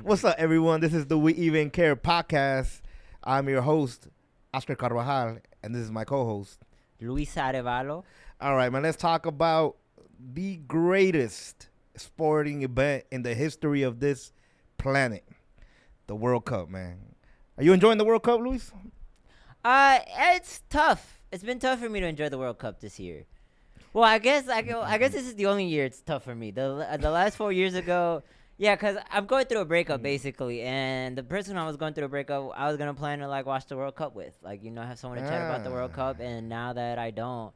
What's up, everyone? This is the We Even Care podcast. I'm your host, Oscar Carvajal, and this is my co-host, Luis Arevalo. All right, man, let's talk about the greatest sporting event in the history of this planet, the World Cup, man. Are you enjoying the World Cup, Luis? It's tough. It's been tough for me to enjoy the World Cup this year. Well, I guess this is the only year it's tough for me. The last 4 years ago, yeah, because I'm going through a breakup basically, and the person I was going through a breakup, I was gonna plan to like watch the World Cup with, like have someone to chat about the World Cup, and now that I don't,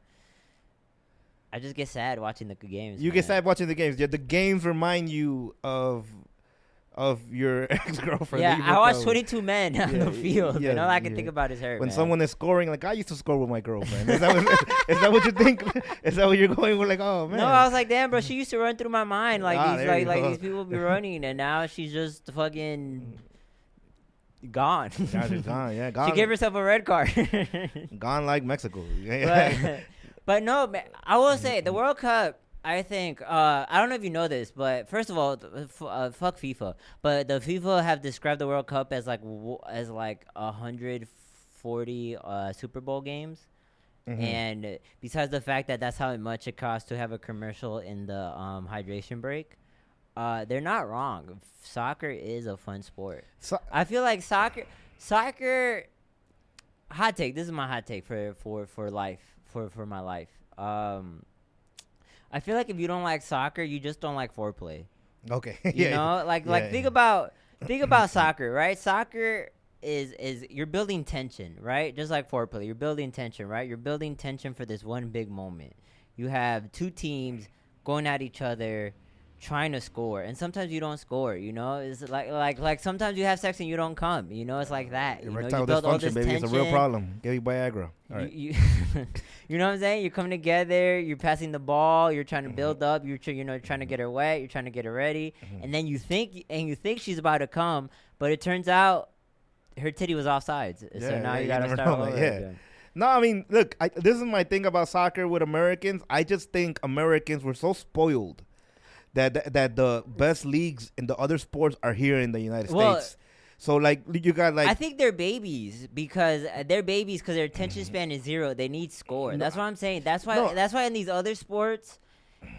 I just get sad watching the games. You get sad watching the games. Yeah, the games remind you of your ex-girlfriend. Yeah, I watched 22 men on the field, and all I can think about is her. When man. Someone is scoring, like I used to score with my girlfriend. Is that what you think? Is that what you're going with? Like, oh man. No, I was like, damn, bro, she used to run through my mind like these go. people be running, and now she's just fucking gone. Yeah, she's gone. Yeah, gone. She gave herself a red card. Gone like Mexico. But no, man, I will say the World Cup. I think I don't know if you know this, but first of all, fuck FIFA. But the FIFA have described the World Cup as like 140 Super Bowl games, and besides the fact that that's how much it costs to have a commercial in the hydration break, they're not wrong. Soccer is a fun sport. I feel like soccer. Hot take. This is my hot take for life for my life. I feel like if you don't like soccer, you just don't like foreplay. Okay. You know, think about soccer, right? Soccer is you're building tension, right? Just like foreplay, you're building tension, right? You're building tension for this one big moment. You have two teams going at each other, trying to score, and sometimes you don't score. You know, it's like sometimes you have sex and you don't come. You know, it's like that. Erectile you build all dysfunction, this baby. tension. It's a real problem. Give you Viagra. All right. You you know what I'm saying? You're coming together. You're passing the ball. You're trying to build up. You're trying to get her wet. You're trying to get her ready. And then you think she's about to come, but it turns out her titty was offsides. So now you gotta start all over again. No, I mean, look, this is my thing about soccer with Americans. I just think Americans were so spoiled that the best leagues in the other sports are here in the United States. So like you got like I think they're babies because their attention span is zero. They need score. That's what I'm saying. That's why in these other sports,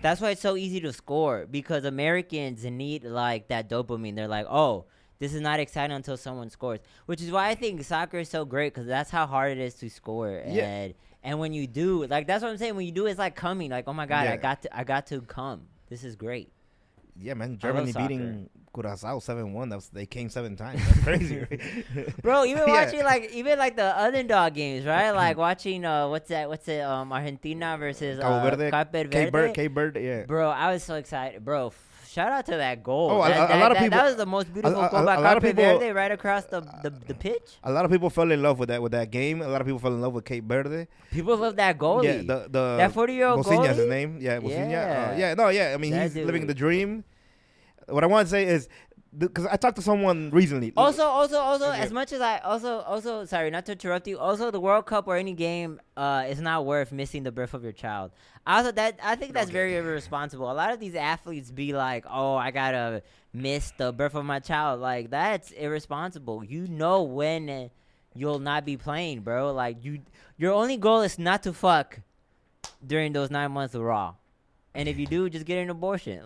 that's why it's so easy to score because Americans need like that dopamine. They're like, oh, this is not exciting until someone scores, which is why I think soccer is so great because that's how hard it is to score. Yeah. And when you do, like that's what I'm saying. When you do, it's like coming. Like, oh my god, I got to come. This is great. Yeah, man. Germany beating Curacao 7-1. They came 7 times. That's crazy, right? Bro, watching like the underdog games, right? Like watching what's it? Argentina versus Cape Verde, yeah. Bro, I was so excited, bro. Shout out to that goal. Oh, a lot of people. That was the most beautiful goal by Cape Verde, right across the pitch. A lot of people fell in love with that game. A lot of people fell in love with Cape Verde. People love that goalie. Yeah, that 40-year-old goalie. His name. Yeah, Bociña. Yeah. I mean, he's living the dream. What I want to say is, because I talked to someone recently. Also, as much as I sorry, not to interrupt you. Also, the World Cup or any game is not worth missing the birth of your child. I think that's very irresponsible. A lot of these athletes be like, oh, I gotta miss the birth of my child. Like that's irresponsible. You know when you'll not be playing, bro. Like your only goal is not to fuck during those 9 months of Raw. And if you do, just get an abortion.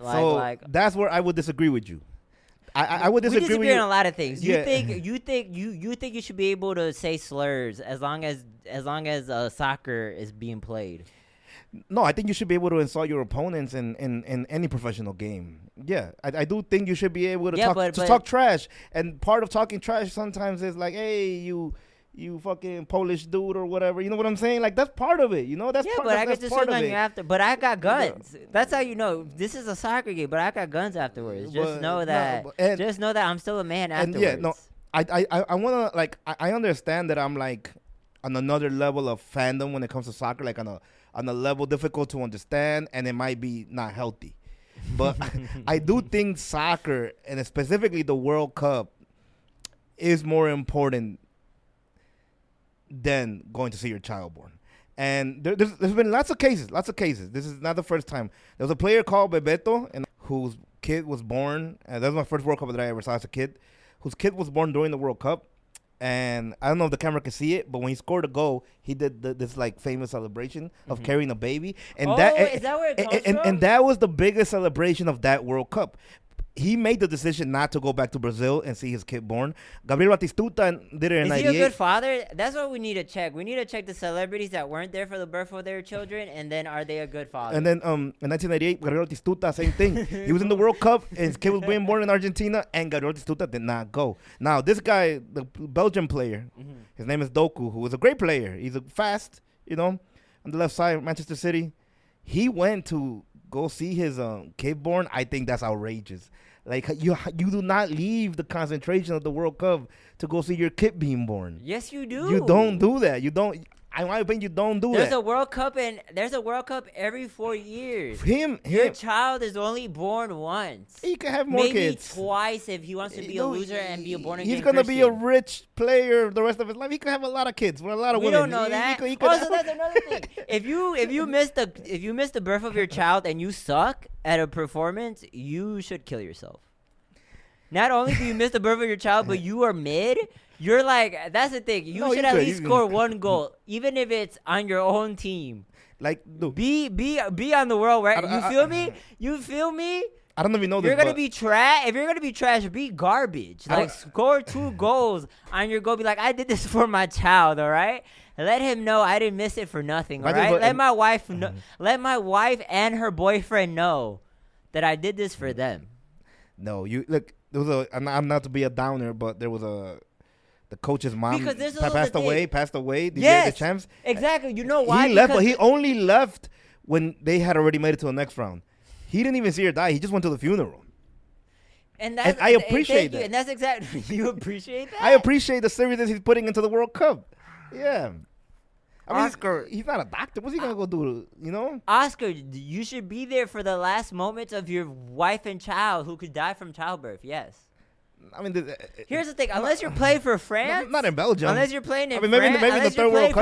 That's where I would disagree with you. I would disagree. We disagree with you on a lot of things. Yeah. You think you should be able to say slurs as long as soccer is being played. No, I think you should be able to insult your opponents in any professional game. Yeah, I do think you should be able to talk trash. And part of talking trash sometimes is like, hey, you fucking Polish dude or whatever. You know what I'm saying? Like, that's part of it. You know, that's part, but I get to shoot on you after. But I got guns. That's how you know this is a soccer game. But I got guns afterwards. Just know that I'm still a man afterwards. And yeah, no, I wanna like I understand that I'm like on another level of fandom when it comes to soccer, like on a level difficult to understand, and it might be not healthy. But I do think soccer, and specifically the World Cup, is more important than going to see your child born. And there's been lots of cases. This is not the first time. There was a player called Bebeto, and whose kid was born. That was my first World Cup that I ever saw as a kid. Whose kid was born during the World Cup. And I don't know if the camera can see it, but when he scored a goal, he did this like famous celebration of carrying a baby, and is that where it comes from? And that was the biggest celebration of that World Cup. He made the decision not to go back to Brazil and see his kid born. Gabriel Batistuta did it in '98. Is he a good father? That's what we need to check. We need to check the celebrities that weren't there for the birth of their children, and then are they a good father? And then in 1998, Gabriel Batistuta, same thing. He was in the World Cup, and his kid was being born in Argentina, and Gabriel Batistuta did not go. Now, this guy, the Belgian player, his name is Doku, who is a great player. He's fast, on the left side, Manchester City. He went to go see his kid born. I think that's outrageous. Like, you do not leave the concentration of the World Cup to go see your kid being born. Yes, you do. You don't do that. You don't. In my opinion, you don't do There's that. There's a World Cup every 4 years. Your child is only born once. He can have more kids. Maybe twice if he wants to be a loser and be a born again He's gonna be a rich player the rest of his life. He could have a lot of kids with a lot of women. We don't know that. Also, that's another thing. If you miss the birth of your child and you suck at a performance, you should kill yourself. Not only do you miss the birth of your child, but you are mid. You're like, that's the thing. You should at least score one goal, even if it's on your own team. Like, dude, be on the world, right? You feel me? You feel me? I don't even know this. You're gonna be trash. If you're gonna be trash, be garbage. Like, score 2 goals on your goal. Be like, I did this for my child. All right. Let him know I didn't miss it for nothing. All right. Let my wife know. Let my wife and her boyfriend know that I did this for them. No, you look. There was I'm not to be a downer, but there was the coach's mom passed away. The champs. Exactly. You know why? He left, but he only left when they had already made it to the next round. He didn't even see her die. He just went to the funeral. And I appreciate that. And that's exactly you appreciate that. I appreciate the seriousness he's putting into the World Cup. Yeah. I mean, Oscar, he's not a doctor. What's he gonna go do? Oscar, you should be there for the last moments of your wife and child who could die from childbirth. Yes. I mean, here's the thing: unless you're playing for France, not in Belgium. Unless you're playing in France, maybe in the third world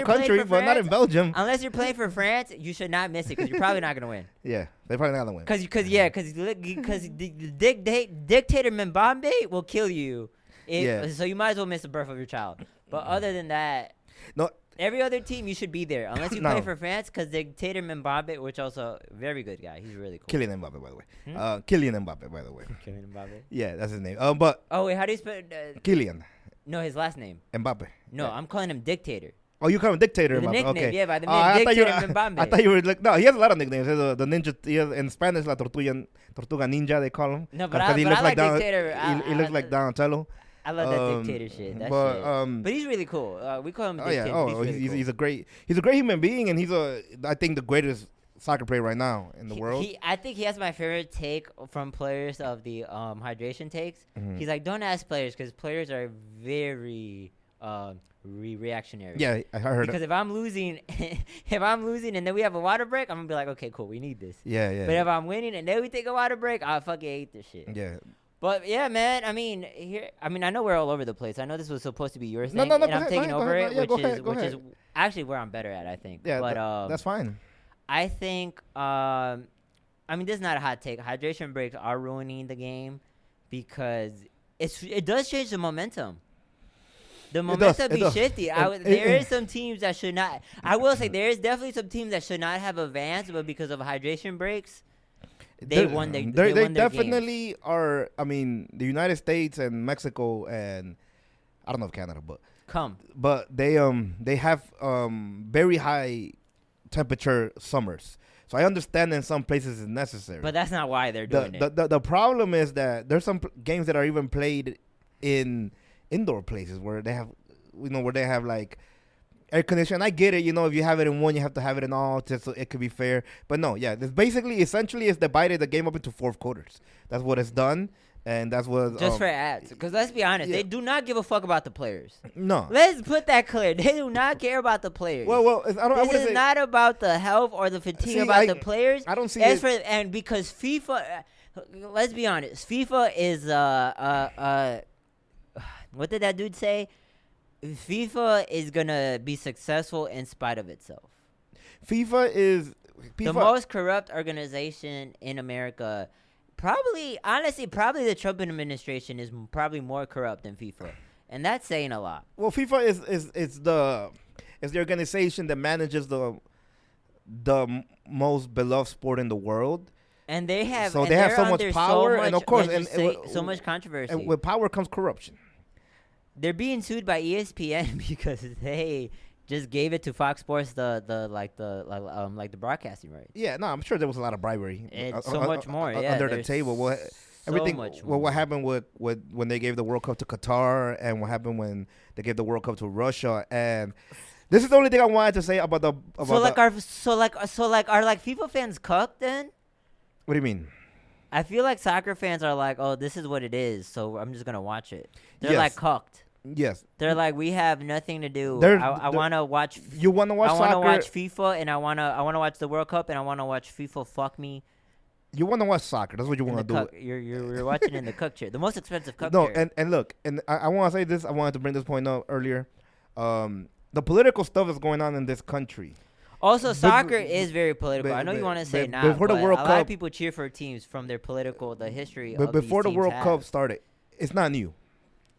country, but not in Belgium. Unless you're playing for France, you should not miss it because you're probably not gonna win. Yeah, they're probably not gonna win. Because the dictator Mbambe will kill you. So you might as well miss the birth of your child. But other than that, no. Every other team, you should be there. Unless you play for France, because dictator Mbappe, which also very good guy. He's really cool. Kylian Mbappe, by the way. Kylian Mbappe, by the way. Kylian Mbappe? Yeah, that's his name. Wait, how do you spell Kylian. No, his last name. Mbappe. No, I'm calling him dictator. Oh, you call him dictator? The Mbappe. nickname, okay. Yeah, by the name dictator Mbappe. I thought you were like, no, he has a lot of nicknames. The ninja, in Spanish, la tortuga ninja, they call him. No, but I like dictator. He looks like Donatello. I love that dictator shit. But he's really cool. We call him dictator. He's a great human being, and I think the greatest soccer player right now in the world. I think he has my favorite take from players of the hydration takes. Mm-hmm. He's like, don't ask players because players are very reactionary. Yeah, I heard. Because if I'm losing, and then we have a water break, I'm gonna be like, okay, cool, we need this. Yeah. But if I'm winning and then we take a water break, I fucking hate this shit. Yeah. But yeah, man. I mean, I know we're all over the place. I know this was supposed to be your thing, and I'm taking over it, which is actually where I'm better at. I think. Yeah, but that's fine. I think. I mean, this is not a hot take. Hydration breaks are ruining the game because it does change the momentum. The momentum be shifty. There is some teams that should not. I will say there is definitely some teams that should not have advanced, but because of hydration breaks. They won their definitely games. Are. I mean, the United States and Mexico and I don't know if Canada, but they have very high temperature summers. So I understand in some places it's necessary. But that's not why they're doing it. The problem is that there's some games that are even played in indoor places where they have like air conditioning. I get it, if you have it in one, you have to have it in all, just so it could be fair. But no, yeah, this essentially it's divided the game up into 4 quarters. That's what it's done, and that's what just for ads. Because let's be honest, they do not give a fuck about the players. No, let's put that clear. They do not care about the players. Well, this is not about the health or the fatigue the players. I don't see it. And because FIFA, let's be honest, FIFA is what did that dude say? FIFA is gonna be successful in spite of itself. FIFA is the most corrupt organization in America. Honestly, the Trump administration is probably more corrupt than FIFA, and that's saying a lot. Well, FIFA is the organization that manages the most beloved sport in the world. And they have so much power, and of course, so much controversy. And with power comes corruption. They're being sued by ESPN because they just gave it to Fox Sports the broadcasting rights. Yeah, no, I'm sure there was a lot of bribery. It's so much more. Yeah, under the table. What happened with when they gave the World Cup to Qatar, and what happened when they gave the World Cup to Russia, and this is the only thing I wanted to say about the. Are FIFA fans cucked then? What do you mean? I feel like soccer fans are like, oh, this is what it is, so I'm just gonna watch it. They're like cucked. Yes. They're like, we have nothing to do. I want to watch. You want to watch soccer? I want to watch FIFA, and I want to watch the World Cup, and I want to watch FIFA. Fuck me. You want to watch soccer? That's what you want to do. You're watching in the cook chair, the most expensive cook chair. No, and look, and I want to say this. I wanted to bring this point up earlier. The political stuff that's going on in this country. Also, soccer is very political. I know you want to say not, but a lot of people cheer for teams from their the history of before these the World have. Cup started, it's not new.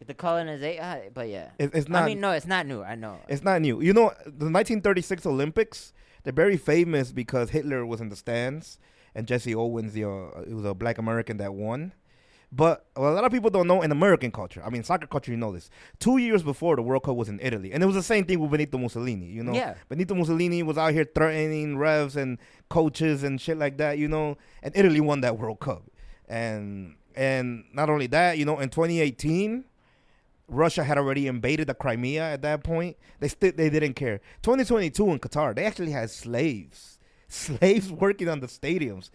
The colonization, but yeah. It's not. I mean, no, it's not new. I know. It's not new. You know, the 1936 Olympics, they're very famous because Hitler was in the stands and Jesse Owens, it was a black American that won. But a lot of people don't know in American culture. I mean, soccer culture, you know this. 2 years before, the World Cup was in Italy. And it was the same thing with Benito Mussolini, you know? Yeah. Benito Mussolini was out here threatening refs and coaches and shit like that, you know? And Italy won that World Cup. And not only that, you know, in 2018, Russia had already invaded the Crimea at that point. They didn't care. 2022 in Qatar, they actually had slaves working on the stadiums.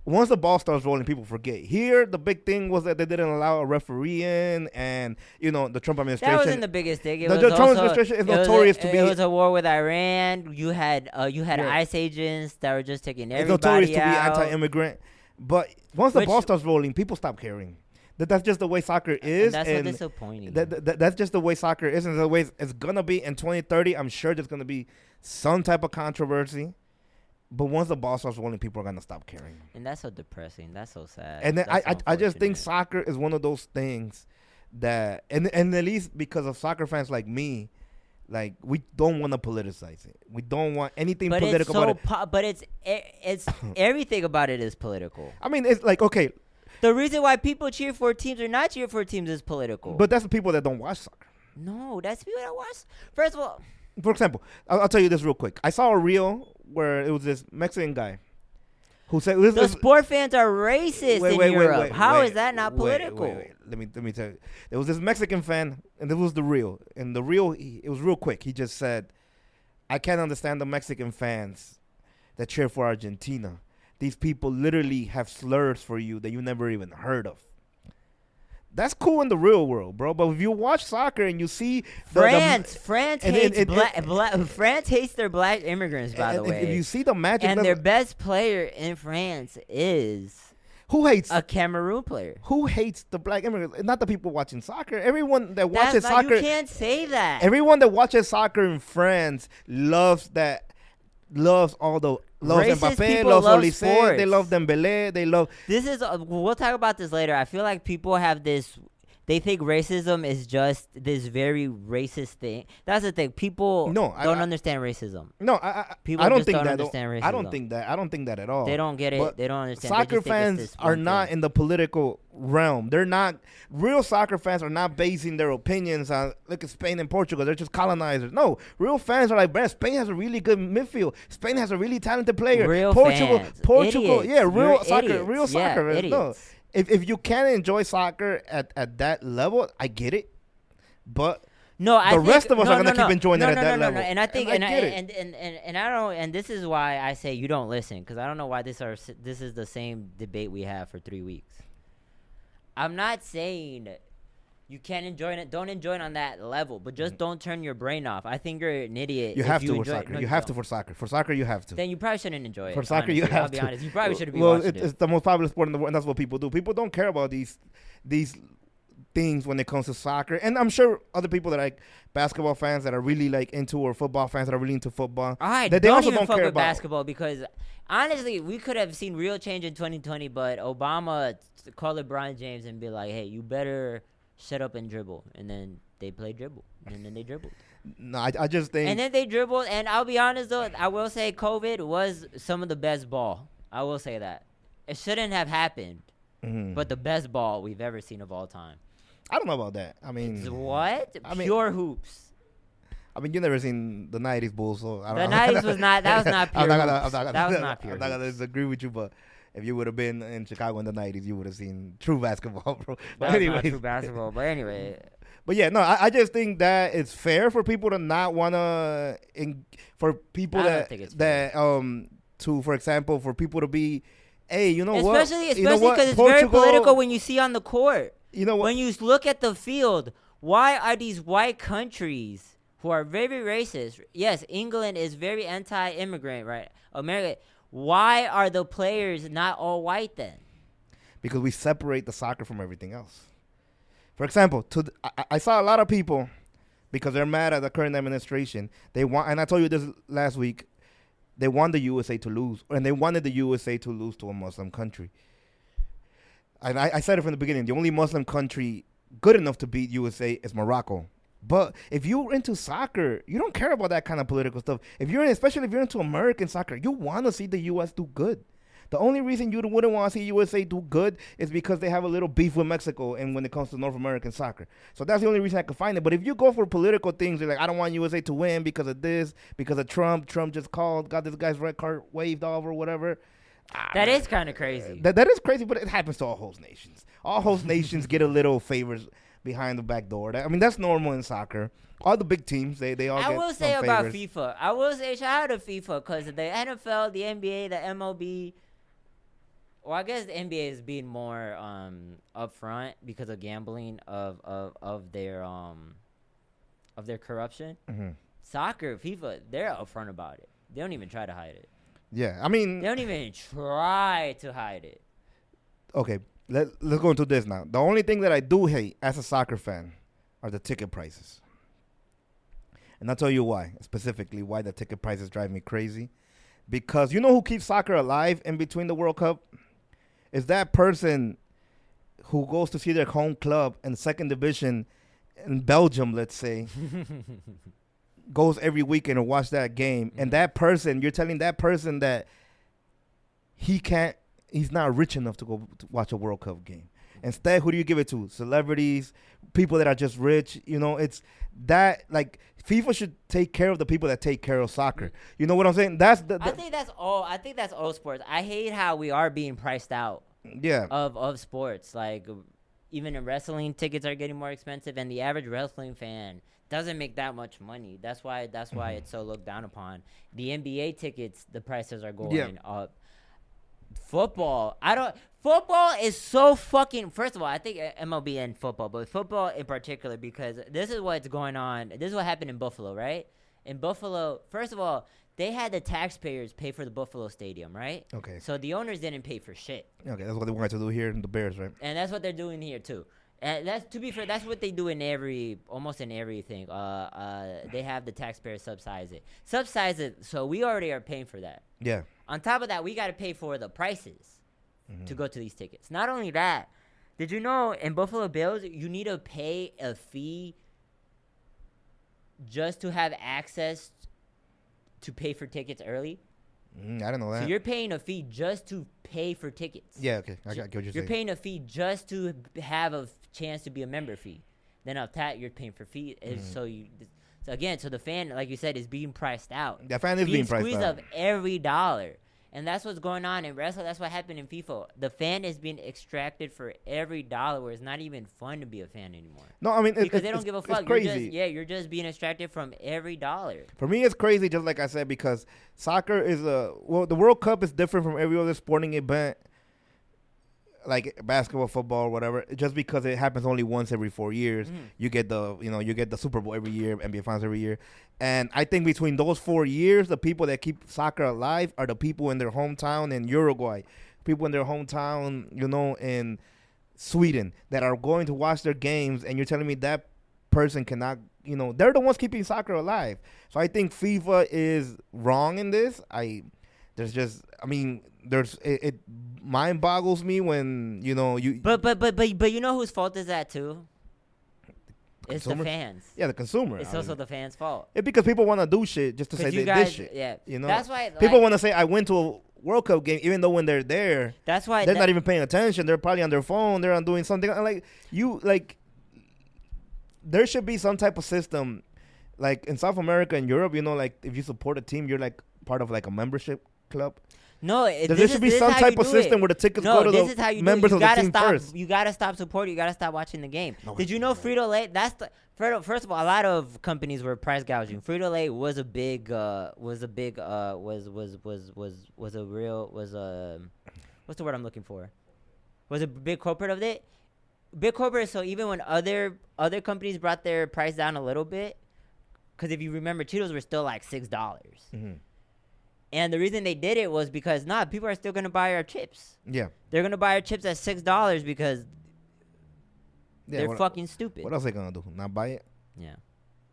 Once the ball starts rolling, people forget. Here, the big thing was that they didn't allow a referee in, and you know the Trump administration. That wasn't the biggest thing. The Trump administration is notorious to be. It was a war with Iran. You had ICE agents that were just taking everybody out. It's notorious to be anti-immigrant. But once the ball starts rolling, people stop caring. That's just the way soccer is. And that's so disappointing. That's just the way soccer is, and the way it's gonna be in 2030. I'm sure there's gonna be some type of controversy. But once the ball starts rolling, people are gonna stop caring. And that's so depressing. That's so sad. And then I just think soccer is one of those things that, and at least because of soccer fans like me, like we don't want to politicize it. We don't want anything political about it. But it's everything about it is political. I mean, it's like, okay. The reason why people cheer for teams or not cheer for teams is political. But that's the people that don't watch soccer. No, that's people that watch. First of all, for example, I'll tell you this real quick. I saw a reel where it was this Mexican guy who said the sport fans are racist in Europe. How is that not political? Wait. Let me tell you. There was this Mexican fan, and this was the reel. And the reel, it was real quick. He just said, "I can't understand the Mexican fans that cheer for Argentina. These people literally have slurs for you that you never even heard of." That's cool in the real world, bro. But if you watch soccer and you see France hates their black immigrants, by the way. If you see the magic, and their best player in France is a Cameroon player. Who hates the black immigrants? Not the people watching soccer. Everyone that watches soccer. You can't say that. Everyone that watches soccer in France loves all the. Loves Mbappé, loves Olise, they love Dembélé, they love... We'll talk about this later. I feel like people have this... They think racism is just this very racist thing. That's the thing. People don't understand racism. No, people I don't just think don't understand racism. I don't think that at all. They don't get it. They don't understand. Soccer fans are not in the political realm. They're not... Real soccer fans are not basing their opinions on, look at Spain and Portugal. They're just colonizers. No, real fans are like, man, Spain has a really good midfield. Spain has a really talented player. Portugal, idiots. Yeah, real Idiots. soccer. Idiots. No. If you can't enjoy soccer at that level, I get it. But the rest of us are gonna keep enjoying it at that level. And I think and this is why I say you don't listen, because I don't know why this is the same debate we have for 3 weeks. I'm not saying you can't enjoy it. Don't enjoy it on that level, but just don't turn your brain off. I think you're an idiot. You have to for soccer. No, you have to for soccer. For soccer, you have to. Then you probably shouldn't enjoy it. For soccer, you have to. I'll be honest. You probably shouldn't be watching it. It's the most popular sport in the world, and that's what people do. People don't care about these things when it comes to soccer, and I'm sure other people that are like basketball fans that are really like into, or football fans that are really into football. I that don't also even don't fuck care with about basketball because honestly, we could have seen real change in 2020, but Obama called LeBron James and be like, "Hey, you better shut up and dribble," and then they play dribble, and then they dribbled. No, I just think. And then they dribbled, and I'll be honest though, I will say COVID was some of the best ball. I will say that. It shouldn't have happened, but the best ball we've ever seen of all time. I don't know about that. I mean, what? Pure hoops. I mean, you never seen the '90s Bulls, so I don't The '90s was not. That was not pure. That was not pure. I'm not gonna disagree with you, but if you would have been in Chicago in the '90s, you would have seen true basketball, bro. But anyway, not true basketball. But anyway. But yeah, no, I just think that it's fair for people to not wanna, for people for example, for people to be, hey, you know what? Especially because it's very political when you see on the court. You know what? When you look at the field, why are these white countries who are very racist? Yes, England is very anti-immigrant, right? America. Why are the players not all white then? Because we separate the soccer from everything else. For example, I saw a lot of people, because they're mad at the current administration. They want, and I told you this last week, they want the USA to lose, and they wanted the USA to lose to a Muslim country. And I said it from the beginning. The only Muslim country good enough to beat USA is Morocco. But if you're into soccer, you don't care about that kind of political stuff. Especially if you're into American soccer, you want to see the U.S. do good. The only reason you wouldn't want to see USA do good is because they have a little beef with Mexico, and when it comes to North American soccer. So that's the only reason I can find it. But if you go for political things, you're like, I don't want USA to win because of this, because of Trump. Trump just got this guy's red card waved off or whatever. That is kind of crazy. That is crazy, but it happens to all host nations. All host nations get a little favors behind the back door. I mean, that's normal in soccer. All the big teams, they all. I will say about FIFA. I will say shout out to FIFA because the NFL, the NBA, the MLB. Well, I guess the NBA is being more upfront because of gambling of their corruption. Mm-hmm. Soccer, FIFA, they're upfront about it. They don't even try to hide it. Yeah, I mean, they don't even try to hide it. Okay, let's go into this now. The only thing that I do hate as a soccer fan are the ticket prices, and I'll tell you why. Specifically, why the ticket prices drive me crazy. Because you know who keeps soccer alive in between the World Cup? Is that person who goes to see their home club in second division in Belgium, let's say, goes every weekend to watch that game. And that person, you're telling that person that he's not rich enough to go to watch a World Cup game. Instead, who do you give it to? Celebrities, people that are just rich. You know, it's that, like, FIFA should take care of the people that take care of soccer. You know what I'm saying? I think that's all sports. I hate how we are being priced out. Yeah. Of sports. Like, even in wrestling, tickets are getting more expensive, and the average wrestling fan doesn't make that much money. That's why it's so looked down upon. The NBA tickets, the prices are going up. Football is so fucking. First of all, I think MLB and football, but football in particular, because this is what's going on. This is what happened in Buffalo, right? In Buffalo, first of all, they had the taxpayers pay for the Buffalo Stadium, right? Okay. So the owners didn't pay for shit. Okay, that's what they wanted to do here in the Bears, right? And that's what they're doing here too. And that's, to be fair, that's what they do almost in everything. They have the taxpayers subsidize it. So we already are paying for that. Yeah. On top of that, we got to pay for the prices to go to these tickets. Not only that, did you know in Buffalo Bills, you need to pay a fee just to have access to pay for tickets early? I didn't know that. So you're paying a fee just to pay for tickets. Yeah, okay. I get what you're saying. You're paying a fee just to have a chance to be a member fee. Then on that, you're paying for fee. So the fan, like you said, is being priced out. The fan is being priced out. Squeezed of every dollar. And that's what's going on in wrestling. That's what happened in FIFA. The fan is being extracted for every dollar, where it's not even fun to be a fan anymore. No, I mean, because they don't give a fuck. It's crazy. You're just being extracted from every dollar. For me, it's crazy, just like I said, because soccer is the World Cup is different from every other sporting event, like basketball, football, or whatever. Just because it happens only once every 4 years, you get the Super Bowl every year, NBA Finals every year. And I think between those 4 years, the people that keep soccer alive are the people in their hometown in Uruguay, people in their hometown, in Sweden that are going to watch their games, and you're telling me that person cannot, they're the ones keeping soccer alive. So I think FIFA is wrong in this. It mind boggles me when you. But you know whose fault is that too? It's the fans. Yeah, the consumer. It's also the fans' fault. It's because people want to do shit just to say they did shit. Yeah, that's why people want to say I went to a World Cup game, even though when they're there, that's why they're not even paying attention. They're probably on their phone. They're on doing something. There should be some type of system, like in South America and Europe. Like if you support a team, you're like part of like a membership club. No, there should be some type of system where the tickets go to the members of the team first. You gotta stop supporting. You gotta stop watching the game. Did you know Frito-Lay? First of all, a lot of companies were price gouging. Frito-Lay was a big what's the word I'm looking for? Was a big corporate of it. Big corporate. So even when other companies brought their price down a little bit, because if you remember, Cheetos were still like $6. Mm-hmm. And the reason they did it was because people are still gonna buy our chips. Yeah, they're gonna buy our chips at $6 because they're fucking stupid. What else are they gonna do? Not buy it? Yeah.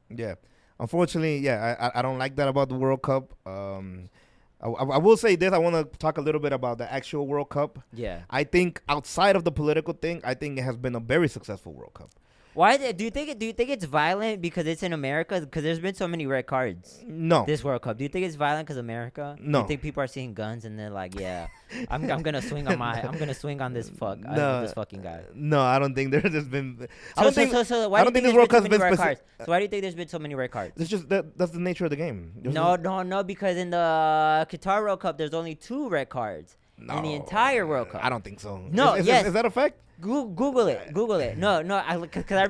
Yeah. Unfortunately, I don't like that about the World Cup. I will say this. I want to talk a little bit about the actual World Cup. Yeah. I think outside of the political thing, I think it has been a very successful World Cup. Why do you think it's violent because it's in America? Because there's been so many red cards. No. This World Cup. Do you think it's violent because America? No. Do you think people are seeing guns and they're like, yeah, I'm gonna swing on this this fucking guy. No, I don't think there's been. Why do you think this World Cup has been red cards? So why do you think there's been so many red cards? It's just that's the nature of the game. No, because in the Qatar World Cup there's only 2 red cards in the entire World Cup. I don't think so. No, is that a fact? Google it. No, because I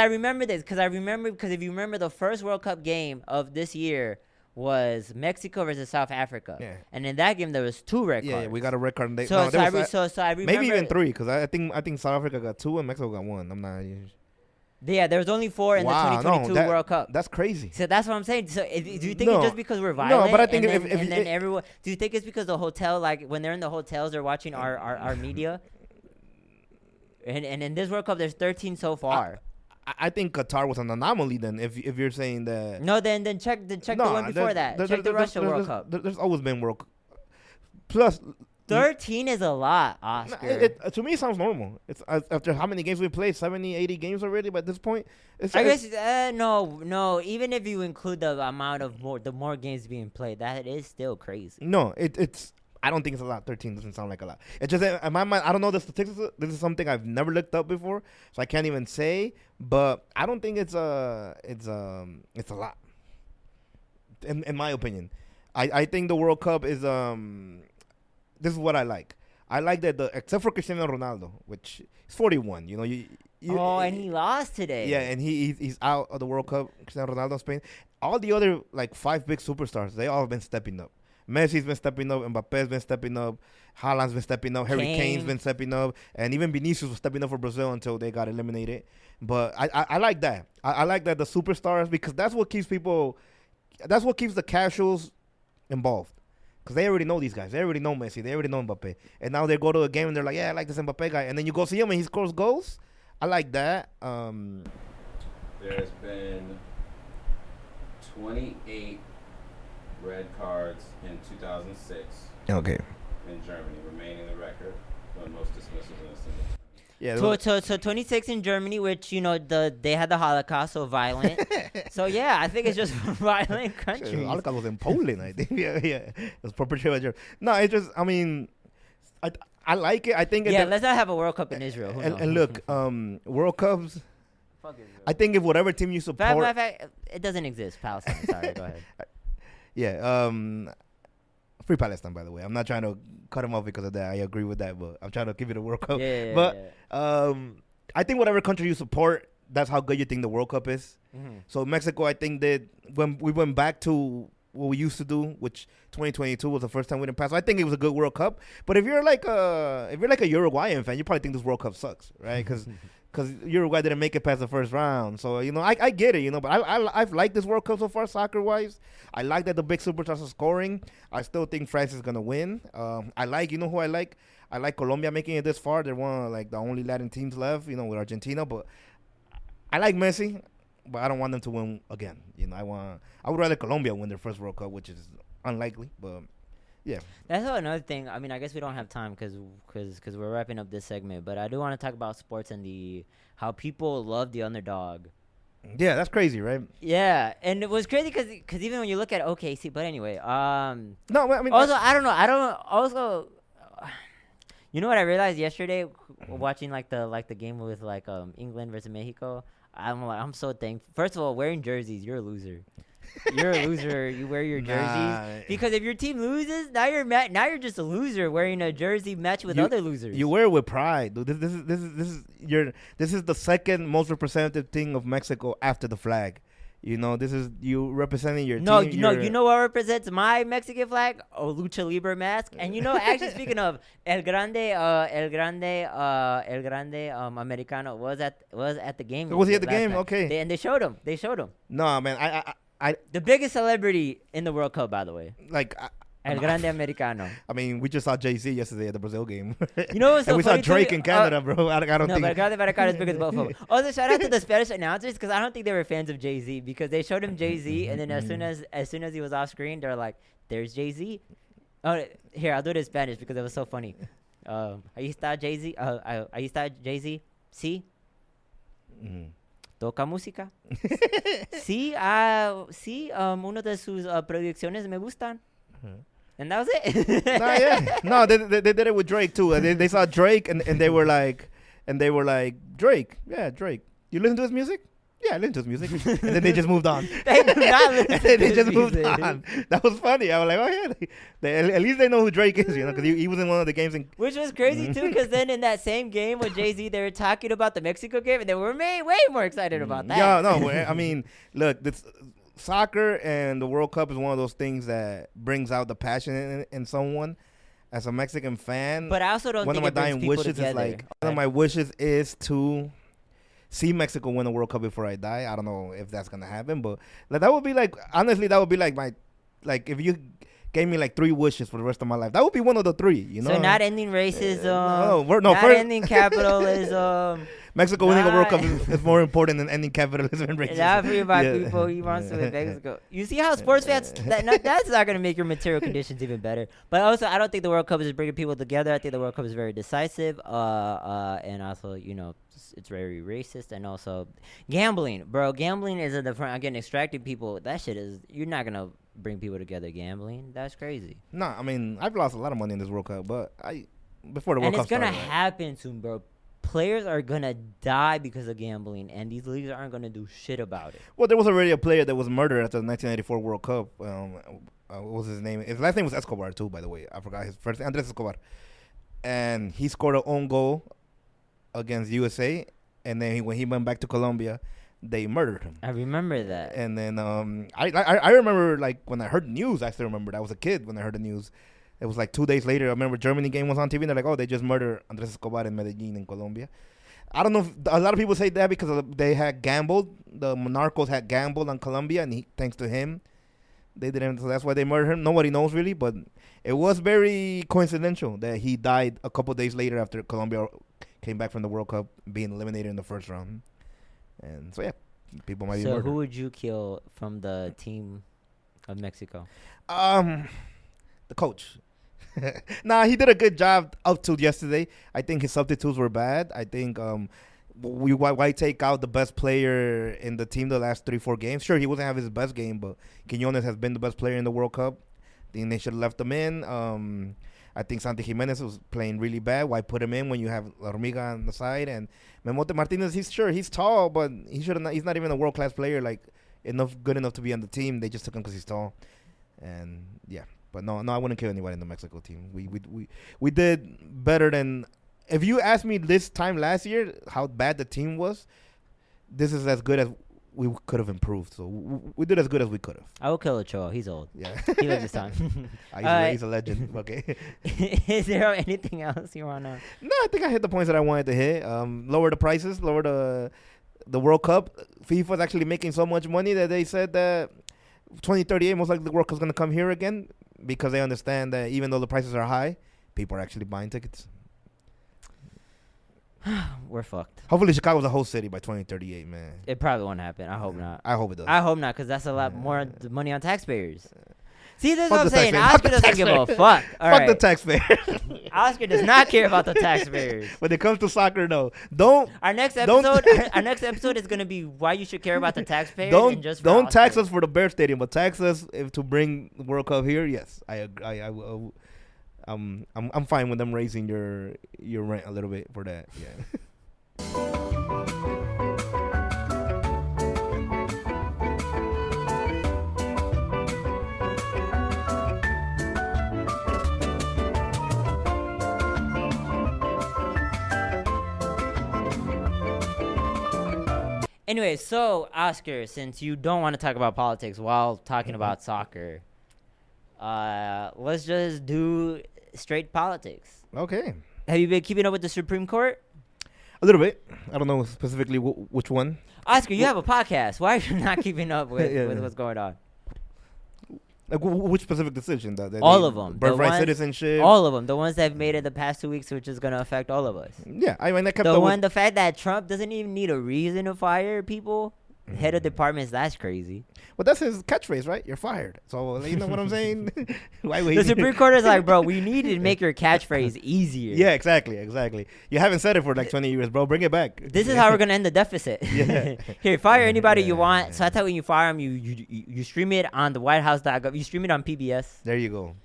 remember Because if you remember the first World Cup game of this year was Mexico versus South Africa. Yeah. And in that game there was 2 red cards. Yeah, we got a red card. So I remember maybe even 3 because I think South Africa got 2 and Mexico got 1. I'm not. Yeah, there was only 4 in the 2022 World Cup. That's crazy. So that's what I'm saying. So do you think it's just because we're violent? No, but I think everyone. Do you think it's because the hotel, like when they're in the hotels, they're watching our media? And in this World Cup, there's 13 so far. I think Qatar was an anomaly. Then, if you're saying that. No, then check the one before that. Check the Russia World Cup. There's always been World Cup. Plus, 13 is a lot, Oscar. To me, it sounds normal. It's after how many games we played, 70, 80 games already. But at this point, I guess no. Even if you include the amount of more games being played, that is still crazy. No, it's. I don't think it's a lot. 13 doesn't sound like a lot. It's just in my mind. I don't know the statistics. This is something I've never looked up before, so I can't even say. But I don't think it's a lot. In my opinion, I think the World Cup is This is what I like. I like that except for Cristiano Ronaldo, which is 41. And he lost today. Yeah, and he's out of the World Cup. Cristiano Ronaldo, Spain. All the other 5 big superstars, they all have been stepping up. Messi's been stepping up. Mbappe's been stepping up. Haaland's been stepping up. Harry Kane's been stepping up. And even Vinicius was stepping up for Brazil until they got eliminated. But I like that. I like that the superstars, because that's what keeps the casuals involved. Because they already know these guys. They already know Messi. They already know Mbappe. And now they go to a game and they're like, yeah, I like this Mbappe guy. And then you go see him and he scores goals. I like that. There's been 28 red cards in 2006. Okay. In Germany, remaining the record for most dismissals in a single. Yeah. So 26 in Germany, which they had the Holocaust, so violent. So yeah, I think it's just violent countries. The Holocaust was in Poland, I think. Yeah. It was perpetrated by Germany. No, it just, I like it. I think. Let's not have a World Cup in Israel. And look, World Cups. Fuck Israel. I think if whatever team you support, fact, it doesn't exist. Palestine. Sorry, go ahead. Yeah. Free Palestine, by the way. I'm not trying to cut him off because of that. I agree with that, but I'm trying to give it a World Cup. I think whatever country you support, that's how good you think the World Cup is. Mm-hmm. So Mexico, I think that when we went back to what we used to do, which 2022 was the first time we didn't pass. So I think it was a good World Cup. But if you're like a Uruguayan fan, you probably think this World Cup sucks, right? Because Uruguay didn't make it past the first round. So, I get it, but I've liked this World Cup so far, soccer-wise. I like that the big superstars are scoring. I still think France is going to win. I like, who I like? I like Colombia making it this far. They're one of like the only Latin teams left, with Argentina. But I like Messi, but I don't want them to win again. I would rather Colombia win their first World Cup, which is unlikely. But yeah, that's another thing. I mean, I guess we don't have time because we're wrapping up this segment. But I do want to talk about sports and how people love the underdog. Yeah, that's crazy, right? Yeah, and it was crazy because even when you look at OKC, but anyway, no, I mean, also I don't know. You know what I realized yesterday watching the game with England versus Mexico. I'm so thankful. First of all, wearing jerseys, you're a loser. You're a loser. You wear your jerseys because if your team loses, now you're just a loser wearing a jersey matched with other losers. You wear it with pride, dude. This is the second most representative thing of Mexico after the flag. This is you representing your team. You know what represents my Mexican flag? A lucha libre mask. And actually speaking of El Grande Americano was at the game. Was he at the game? Night. Okay. They showed him. No, man. I the biggest celebrity in the World Cup, by the way. El Grande Americano. I mean, we just saw Jay-Z yesterday at the Brazil game. You know what's so and we funny saw Drake in Canada, bro. I don't think. No, but Grande Americano is bigger than both of them. Also, shout out to the Spanish announcers because I don't think they were fans of Jay-Z because they showed him Jay-Z and then as soon as he was off screen, they're like, "There's Jay-Z." Oh, here I'll do it in Spanish because it was so funny. Ahí está Jay-Z. Ahí está Jay-Z. Sí. Toca música. Sí, uno de sus producciones me gustan. And that was it. No, they did it with Drake too. They saw Drake and they were like, Drake, yeah, Drake. You listen to his music? Yeah, I listen to his music. And then they just moved on. They do not listen to they just his moved music. on. That was funny. I was like, oh yeah, at least they know who Drake is, because he was in one of the games. Which was crazy too, because then in that same game with Jay-Z, they were talking about the Mexico game, and they were way more excited about that. Yeah, no, I mean, look, soccer and the World Cup is one of those things that brings out the passion in someone. As a Mexican fan, but I also don't think it brings people together. One of my wishes is to see Mexico win the World Cup before I die. I don't know if that's gonna happen, but that would be honestly, that would be my if you gave me 3 wishes for the rest of my life, that would be one of the 3. So not ending racism, not ending capitalism. Mexico winning a World Cup is more important than ending capitalism and racism. Not free by people. He wants to win Mexico. You see how sports fans, that's not going to make your material conditions even better. But also, I don't think the World Cup is bringing people together. I think the World Cup is very decisive. And also, it's very racist. And also, gambling. Bro, gambling is at the front. Again, extracting people. That shit is, you're not going to bring people together gambling. That's crazy. No, I mean, I've lost a lot of money in this World Cup. But before the World Cup started. And it's going to happen soon, bro. Players are going to die because of gambling, and these leagues aren't going to do shit about it. Well, there was already a player that was murdered after the 1994 World Cup. What was his name? His last name was Escobar, too, by the way. I forgot his first name. Andres Escobar. And he scored an own goal against USA, and then when he went back to Colombia, they murdered him. I remember that. And then I remember, when I heard the news, I still remember. I was a kid when I heard the news. It was 2 days later. I remember Germany game was on TV. And they're like, oh, they just murdered Andres Escobar in Medellin in Colombia. I don't know if a lot of people say that because they had gambled. The Narcos had gambled on Colombia, and thanks to him, they didn't. So that's why they murdered him. Nobody knows really, but it was very coincidental that he died a couple days later after Colombia came back from the World Cup, being eliminated in the first round. And so, yeah, people might be murdered. So who would you kill from the team of Mexico? The coach. Nah, he did a good job up till yesterday. I think his substitutes were bad. I think why take out the best player in the team the last 3-4 games? Sure, he wasn't have his best game, but Quiñones has been the best player in the World Cup. I think they should have left him in. I think Santi Jimenez was playing really bad. Why put him in when you have La Hormiga on the side? And Memote Martinez, he's tall, but he's not even a world-class player, good enough to be on the team. They just took him because he's tall. And, yeah. But no, I wouldn't kill anybody in the Mexico team. We did better than. If you asked me this time last year how bad the team was, this is as good as we could have improved. So we did as good as we could have. I will kill Ochoa. He's old. Yeah, he lives his time. He's a legend. Okay. Is there anything else you wanna? No, I think I hit the points that I wanted to hit. Lower the prices, lower the World Cup. FIFA's actually making so much money that they said that 2038 most likely the World Cup's gonna come here again. Because they understand that even though the prices are high, people are actually buying tickets. We're fucked. Hopefully, Chicago's a whole city by 2038, man. It probably won't happen. I hope not. I hope it does. I hope not, because that's a lot more money on taxpayers. See, this is Fuck what I'm the saying. taxpayer. Oscar doesn't give a fuck. All Fuck right. the taxpayer. Oscar does not care about the taxpayers. When it comes to soccer, no. Don't Our next episode is gonna be why you should care about the taxpayers. And just for don't tax Oscar. us for the Bear Stadium, but tax us to bring the World Cup here. Yes, I'm fine with them raising your rent a little bit for that. Yeah. Anyway, so Oscar, since you don't want to talk about politics while talking about soccer, let's just do straight politics. Okay. Have you been keeping up with the Supreme Court? A little bit. I don't know specifically which one. Oscar, you have a podcast. Why are you not keeping up with what's going on? Like which specific decision? All of them. Birthright Citizenship. All of them. The ones that have made it the past 2 weeks, which is going to affect all of us. Yeah, I mean, I kept The fact that Trump doesn't even need a reason to fire people, head of departments, that's crazy. But that's his catchphrase, right? You're fired. So you know what I'm saying? Why The Supreme Court is like, bro, we need to make your catchphrase easier. Yeah, exactly. You haven't said it for like 20 years, bro. Bring it back. This is how we're gonna end the deficit. Yeah. Here, fire anybody you want. So that's how when you fire them, you stream it on the WhiteHouse.gov. You stream it on PBS, There you go.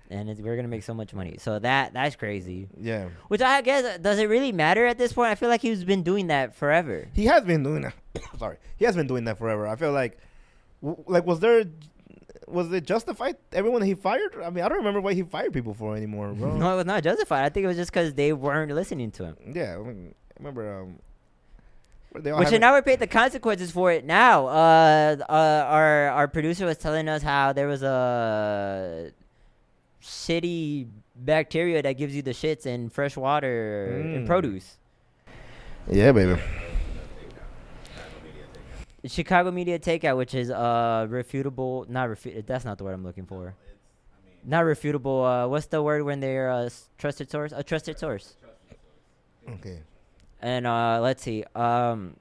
and we're gonna make so much money. So that's crazy. Yeah. Which I guess, does it really matter at this point? I feel like he's been doing that forever. He has been doing that. Sorry. He has been doing that forever. I feel like was it justified? Everyone he fired? I mean, I don't remember what he fired people for anymore, bro. No, it was not justified. I think it was just because they weren't listening to him. Yeah, I remember. Which now we're paying the consequences for it now. Our producer was telling us how there was a shitty bacteria that gives you the shits in fresh water and produce. Yeah, baby. Chicago media takeout, which is refutable. That's not the word I'm looking for. Not refutable. What's the word when they're a trusted source? A trusted source. Okay. And let's see. I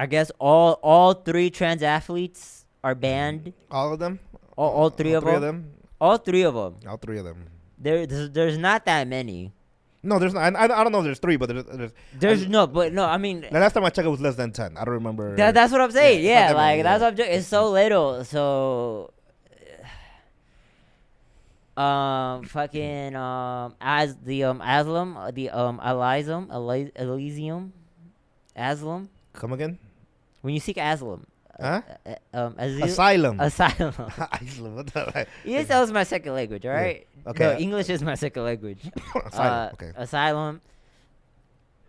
guess all three trans athletes are banned. All of them? All three of them. All three of them. All three of them. There's not that many. No, there's not. I don't know if there's three, but there's no. I mean, the last time I checked, it was less than 10. I don't remember. That's what I'm saying. Yeah, Yeah, it's not that like many, that's yeah. what I'm. It's so little. So, fucking as the Aslam, the Elysium, Come again? when you seek Aslam. Huh? Asylum. Asylum. What the heck? Yes, that was my second language. All right. Okay. No, English is my second language. Asylum. Okay. Asylum.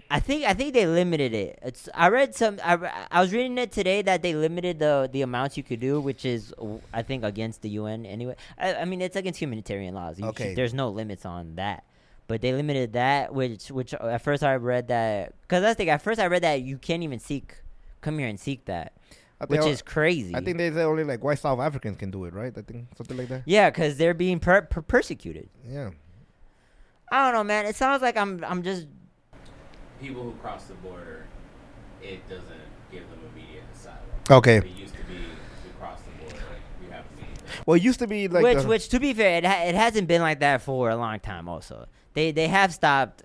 I think they limited it. I read some. I was reading it today that they limited the amounts you could do, which is I think against the UN anyway. I mean it's against humanitarian laws. Okay. There's no limits on that, but they limited that. Which at first I read that because I think at first I read that you can't even come here and seek that. Which is crazy. I think they say only like white South Africans can do it, right? I think something like that. Yeah, because they're being persecuted. Yeah. I don't know, man. It sounds like I'm just. People who cross the border, it doesn't give them immediate asylum. Okay. It used to be to cross the border, you have to be. Well, it used to be like Which to be fair, it hasn't been like that for a long time. Also, they have stopped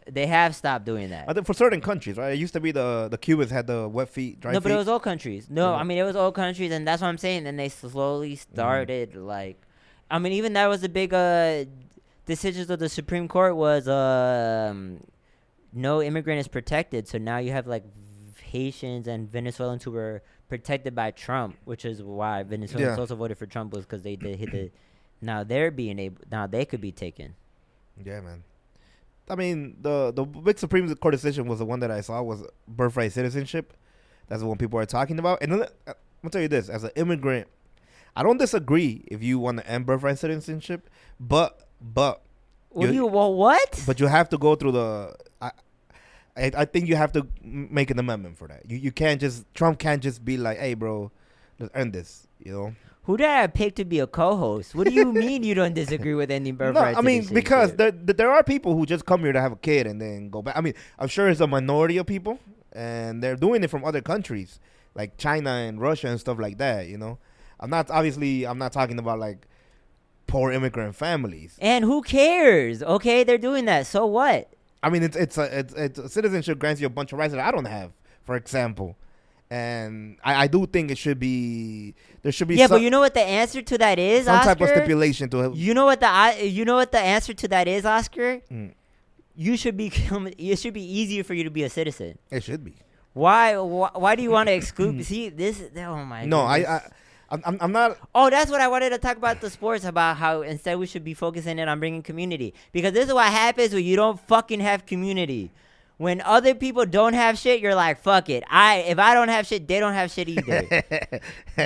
doing that. I think for certain countries, right? It used to be the Cubans had the wet feet, dry feet. No, but it was all countries. No, I mean it was all countries, and that's what I'm saying. Then they slowly started like, I mean, even that was a big decisions of the Supreme Court was no immigrant is protected. So now you have like Haitians and Venezuelans who were protected by Trump, which is why Venezuelans also voted for Trump was because they did hit the. Now they could be taken. Yeah, man. I mean, the big Supreme Court decision was the one that I saw was birthright citizenship. That's the one people are talking about. And then, I'm gonna tell you this: as an immigrant, I don't disagree if you want to end birthright citizenship, but What? But you have to go through the. I think you have to make an amendment for that. You can't just Trump can't just be like, hey, bro, let's end this. You know. Who did I pick to be a co-host? What do you mean you don't disagree with ending birthright? No, I mean, because there are people who just come here to have a kid and then go back. I mean, I'm sure it's a minority of people, and they're doing it from other countries like China and Russia and stuff like that. You know, I'm not talking about like poor immigrant families. And who cares? Okay, they're doing that. So what? I mean, it's citizenship grants you a bunch of rights that I don't have, for example. And I do think there should be but you know what the answer to that is, some Oscar? type of stipulation to it. You know what the answer to that is, Oscar? It should be easier for you to be a citizen. It should be. Why do you want to exclude? See this? Oh my. No, goodness. I'm not. Oh, that's what I wanted to talk about the sports, about how instead we should be focusing it on bringing community, because this is what happens when you don't fucking have community. When other people don't have shit, you're like, fuck it. If I don't have shit, they don't have shit either.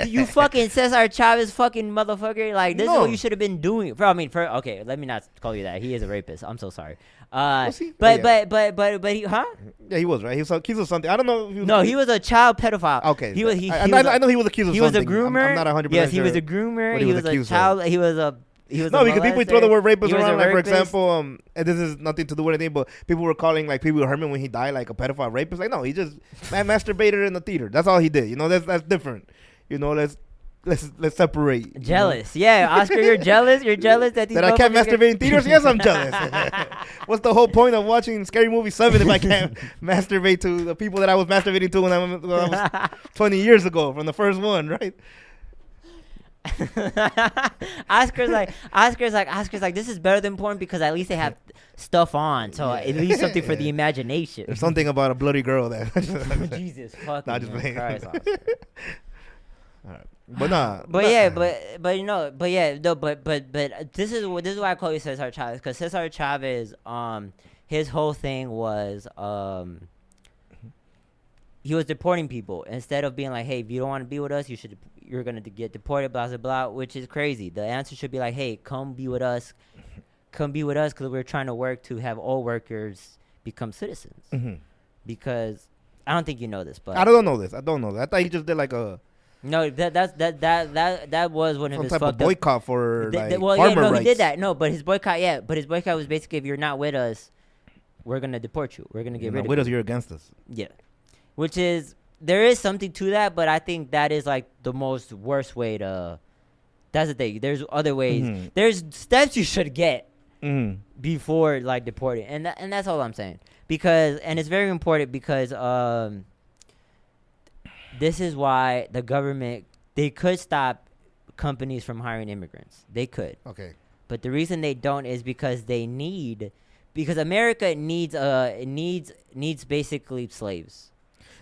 You fucking Cesar Chavez fucking motherfucker. Like, this is what you should have been doing. Okay, let me not call you that. He is a rapist. I'm so sorry. But he, huh? Yeah, he was, right? He was accused of something. I don't know if he was. No, he was a child pedophile. Okay. I know he was accused of something. He was a groomer. I'm not 100% Yes, he sure was a groomer. what He was a child. He was a because people throw the word rapist around. Like, for rapist. example, and this is nothing to do with anything, but people were calling like Pee Wee Herman when he died like a pedophile rapist. Like, no, he just masturbated in the theater. That's all he did. You know, that's different. You know, let's separate. Jealous, yeah, Oscar, you're jealous. You're jealous that I can't masturbate in theaters. Yes, I'm jealous. What's the whole point of watching Scary Movie 7 if I can't masturbate to the people that I was masturbating to when I was 20 years ago from the first one, right? Oscar's like, this is better than porn because at least they have stuff on, so at least something for the imagination. There's something about a bloody girl there. Jesus fucking Christ, Oscar. All right. But nah. But this is why I call you Cesar Chavez, because Cesar Chavez, his whole thing was he was deporting people instead of being like, hey, if you don't want to be with us, you're gonna get deported, blah blah blah, which is crazy. The answer should be like, hey, come be with us, because we're trying to work to have all workers become citizens. Mm-hmm. Because I don't think you know this, but I don't know this. I thought he just did like a. No, that was one of his some type of boycott up, for farmer rights. He did that. No, but his boycott, was basically, if you're not with us, we're gonna deport you. We're gonna get rid of you. With us, you're against us. Yeah, which is, there is something to that, but I think that is like the most worst way to. That's the thing. There's other ways. Mm-hmm. There's steps you should get before like deporting, and that's all I'm saying. Because, and it's very important because this is why the government, they could stop companies from hiring immigrants. They could. Okay. But the reason they don't is because America needs basically slaves.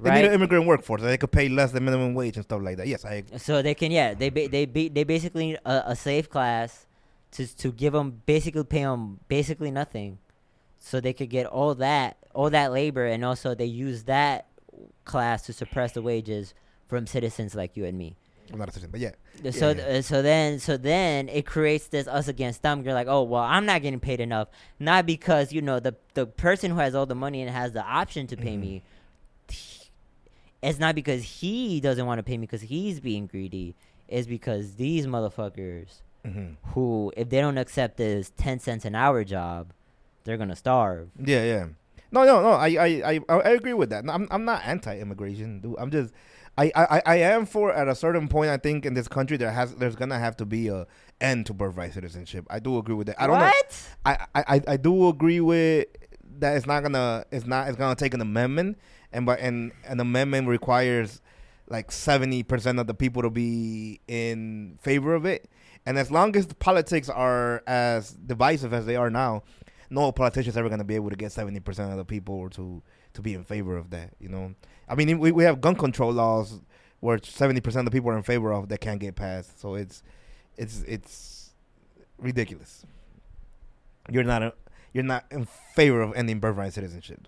They need an immigrant workforce. So they could pay less than minimum wage and stuff like that. Yes, I agree. So they can, they basically need a slave class to give them, basically pay them basically nothing, so they could get all that labor, and also they use that class to suppress the wages from citizens like you and me. I'm not a citizen, but yeah. So then it creates this us against them. You're like, oh well, I'm not getting paid enough, not because the person who has all the money and has the option to pay me. It's not because he doesn't want to pay me because he's being greedy. It's because these motherfuckers who, if they don't accept this 10 cents an hour job, they're gonna starve. Yeah. No. I agree with that. I'm not anti-immigration, dude. I'm just I am for, at a certain point, I think in this country there's gonna have to be a end to birthright citizenship. I do agree with that. I don't know. I do agree with that. It's gonna take an amendment, and an amendment requires like 70% of the people to be in favor of it. And as long as the politics are as divisive as they are now, no politician's ever going to be able to get 70% of the people to be in favor of that, you know? I mean, we have gun control laws where 70% of the people are in favor of that can't get passed. So it's ridiculous. You're not in favor of ending birthright citizenship.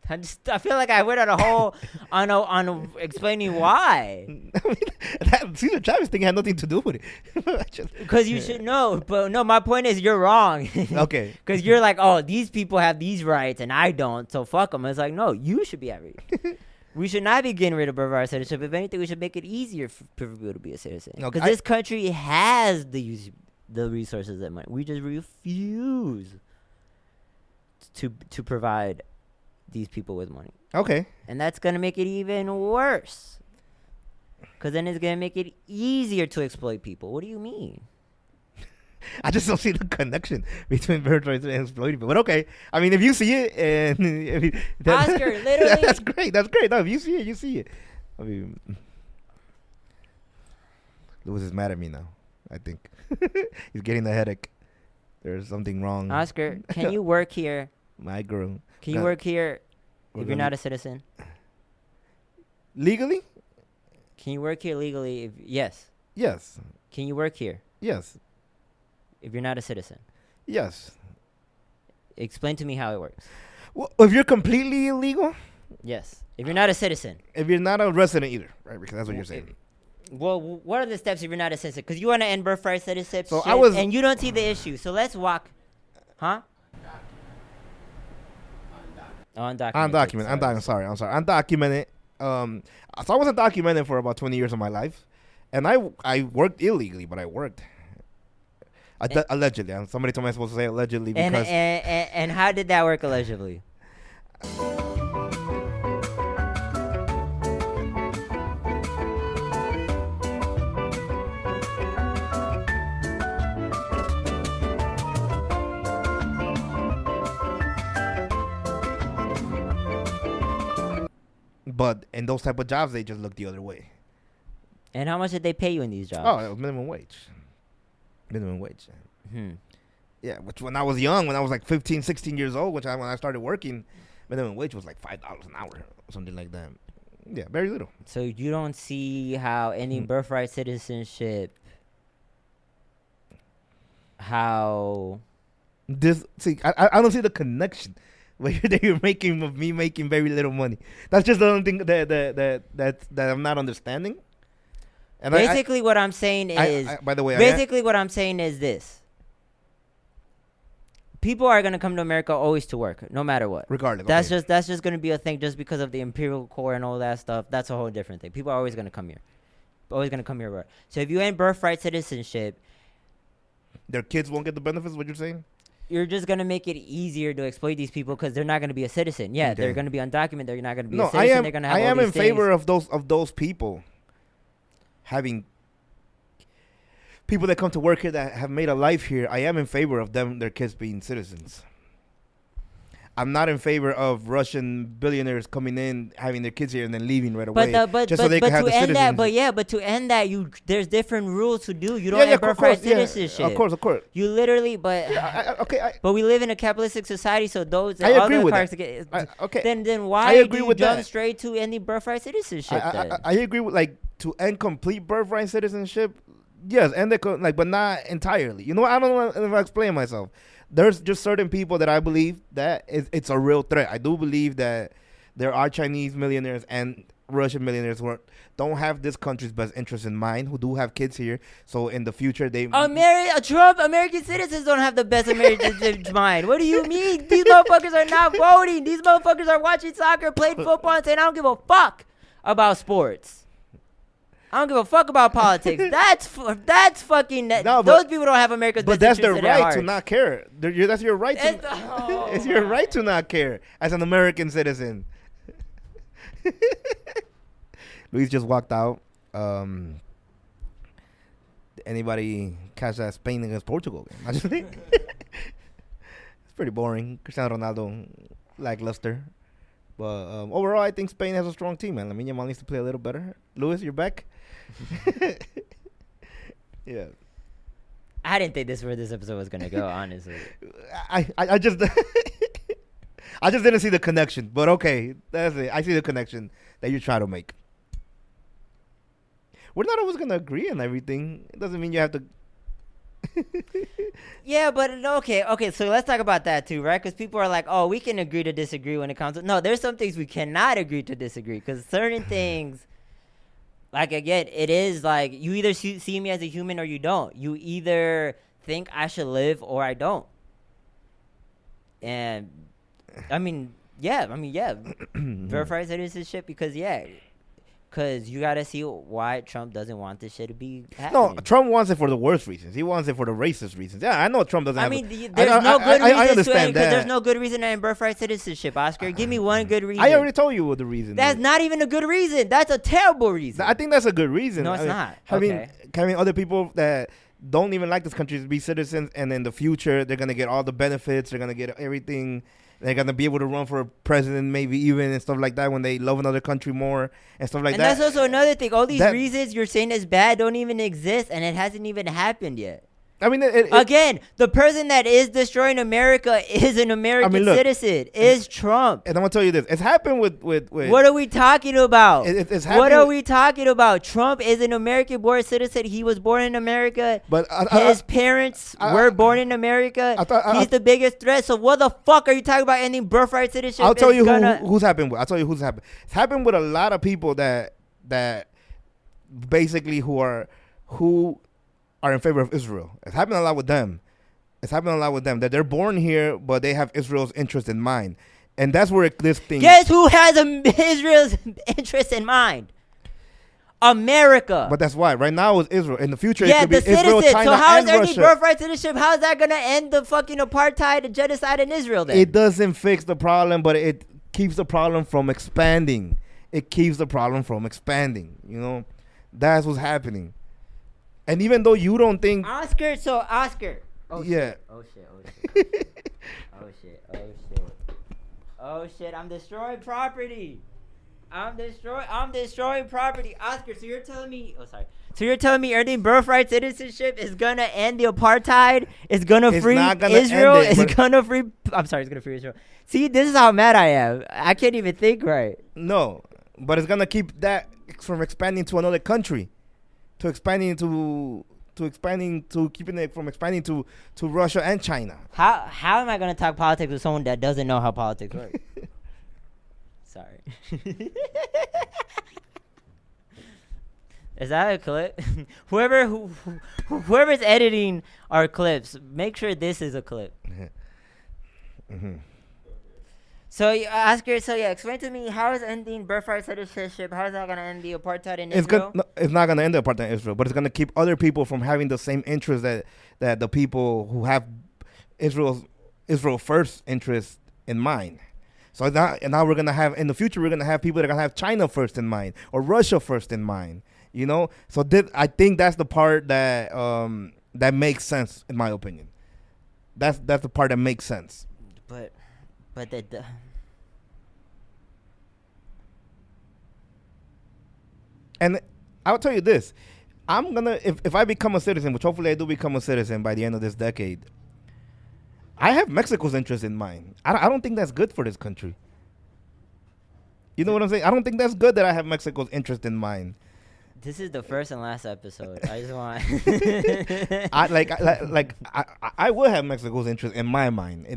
I feel like I went on a whole on explaining why. I mean, that Cesar Chavez thing had nothing to do with it. Because you should know. But no, my point is you're wrong. Okay. Because you're like, oh, these people have these rights and I don't, so fuck them. It's like, no, you should be at rights. We should not be getting rid of birthright citizenship. If anything, we should make it easier for people to be a citizen. Because this country has the resources and money. We just refuse to provide these people with money. Okay. And that's going to make it even worse. Because then it's going to make it easier to exploit people. What do you mean? I just don't see the connection between birthright and exploiting people. But okay. I mean, if you see it, and Oscar, literally. That's great. That's great. No, if you see it, you see it. I mean, Lewis is mad at me now, I think. He's getting a headache. There's something wrong. Oscar, can you work here? My girl. Can you work here if you're not a citizen? Legally? Can you work here legally? Yes. Yes. Can you work here Yes. if you're not a citizen? Yes. Explain to me how it works. Well, if you're completely illegal? Yes. If you're not a citizen. If you're not a resident either, right? Because that's what you're saying. Well, what are the steps if you're not a citizen? Because you want to end birthright citizenship, So and you don't see the issue. So let's walk. Huh? Undocumented. Sorry. I'm undocumented. So I wasn't documented for about 20 years of my life, and I worked illegally, but I worked. Allegedly. Somebody told me I'm supposed to say allegedly because. And how did that work allegedly? But in those type of jobs, they just look the other way. And how much did they pay you in these jobs? Oh, it was minimum wage. Yeah, which when I was young, when I was like 15, 16 years old, when I started working, minimum wage was like $5 an hour, something like that. Yeah, very little. So you don't see how any birthright citizenship, how... I don't see the connection that you're making of me making very little money. That's just the only thing that I'm not understanding. And basically, what I'm saying is, by the way, what I'm saying is this: people are gonna come to America always to work, no matter what. Regardless, that's just gonna be a thing, just because of the imperial core and all that stuff. That's a whole different thing. People are always gonna come here, Work. So if you end birthright citizenship, their kids won't get the benefits. What you're saying? You're just gonna make it easier to exploit these people because they're not gonna be a citizen. Yeah, they're gonna be undocumented. They're not gonna be a citizen. They're gonna have I am all in these favor things. of those people having people that come to work here that have made a life here. I am in favor of their kids being citizens. I'm not in favor of Russian billionaires coming in, having their kids here, and then leaving right away, so they can have the citizens. But to end that, there's different rules to do. You don't have birthright citizenship. Yeah, of course. You literally, but but we live in a capitalistic society, so those I agree with that. Then why do you jump straight to any birthright citizenship? I agree with to end complete birthright citizenship. Yes, but not entirely. You know what? I don't know if I explain myself. There's just certain people that I believe that it's a real threat. I do believe that there are Chinese millionaires and Russian millionaires who don't have this country's best interest in mind, who do have kids here. So in the future, American citizens don't have the best American in mind. What do you mean? These motherfuckers are not voting. These motherfuckers are watching soccer, playing football, and saying, I don't give a fuck about sports. I don't give a fuck about politics. That's fucking. Those people don't have America's best interest in their hearts. But that's their right to not care. That's your right to. It's your right to not care as an American citizen. Luis just walked out. Anybody catch that Spain against Portugal game? I just think it's pretty boring. Cristiano Ronaldo lackluster. But overall, I think Spain has a strong team, man. Lamine Yamal needs to play a little better. Luis, you're back. Yeah. I didn't think this is where this episode was gonna go. Honestly, I just I just didn't see the connection. But okay, that's it. I see the connection that you try to make. We're not always gonna agree on everything. It doesn't mean you have to. Yeah, but okay. So let's talk about that too, right? Because people are like, "Oh, we can agree to disagree when it comes to." No, there's some things we cannot agree to disagree because certain things. Like, again, it is like you either see me as a human or you don't. You either think I should live or I don't. And, I mean, Yeah, I mean, yeah, birthright citizenship because you gotta see why Trump doesn't want this shit to be happening. No, Trump wants it for the worst reasons. He wants it for the racist reasons. Yeah, I know Trump doesn't. I mean, there's no good reason I to understand because that. there's no good reason to end birthright citizenship. Oscar, give me one good reason. I already told you what the reason. That's is. not even a good reason. That's a terrible reason. I think that's a good reason. No, it's not. Having other people that don't even like this country to be citizens, and in the future they're gonna get all the benefits. They're gonna get everything. They're gonna be able to run for president, maybe even and stuff like that when they love another country more and stuff like that. And that's also another thing. All these reasons you're saying is bad don't even exist, and it hasn't even happened yet. I mean, again, the person that is destroying America is an American citizen. Is Trump? And I'm gonna tell you this: it's happened with. What are we talking about? It's what are we talking about? Trump is an American-born citizen. He was born in America. But his parents were born in America. He's the biggest threat. So what the fuck are you talking about ending birthright citizenship? I'll tell you who's happened with. I'll tell you who's happened. It's happened with a lot of people that basically who are in favor of Israel. It's happened a lot with them. That they're born here, but they have Israel's interest in mind. And that's where this thing... Guess who has Israel's interest in mind? America. But that's why. Right now it's Israel. In the future, yeah, it could be Israel, citizens. China, so how and is Russia. birthright citizenship? How is that going to end the fucking apartheid and genocide in Israel then? It doesn't fix the problem, but it keeps the problem from expanding. You know? That's what's happening. And even though you don't think Oscar. Oh yeah. Shit. Oh shit. I'm destroying property. I'm destroying property. Oscar, so you're telling me So you're telling me earning birthright citizenship is gonna end the apartheid? It's gonna free Israel? It's gonna free Israel. See, this is how mad I am. I can't even think right. No. But it's gonna keep that from expanding to another country. To keeping it from expanding to Russia and China. How am I gonna talk politics with someone that doesn't know how politics works? Sorry. Is that a clip? Whoever's editing our clips, make sure this is a clip. Mm-hmm. So, Oscar, explain to me, how is ending birthright citizenship, how is that going to end the apartheid in Israel? It's not going to end the apartheid in Israel, but it's going to keep other people from having the same interests that the people who have Israel first interest in mind. So now we're going to have, in the future, we're going to have people that are going to have China first in mind or Russia first in mind, you know? So I think that's the part that makes sense, in my opinion. That's the part that makes sense. But and I'll tell you this, I'm gonna if I become a citizen, which hopefully I do become a citizen by the end of this decade, I have Mexico's interest in mind. I don't think that's good for this country. You know what I'm saying? I don't think that's good that I have Mexico's interest in mind. This is the first and last episode. I just want. I will have Mexico's interest in my mind.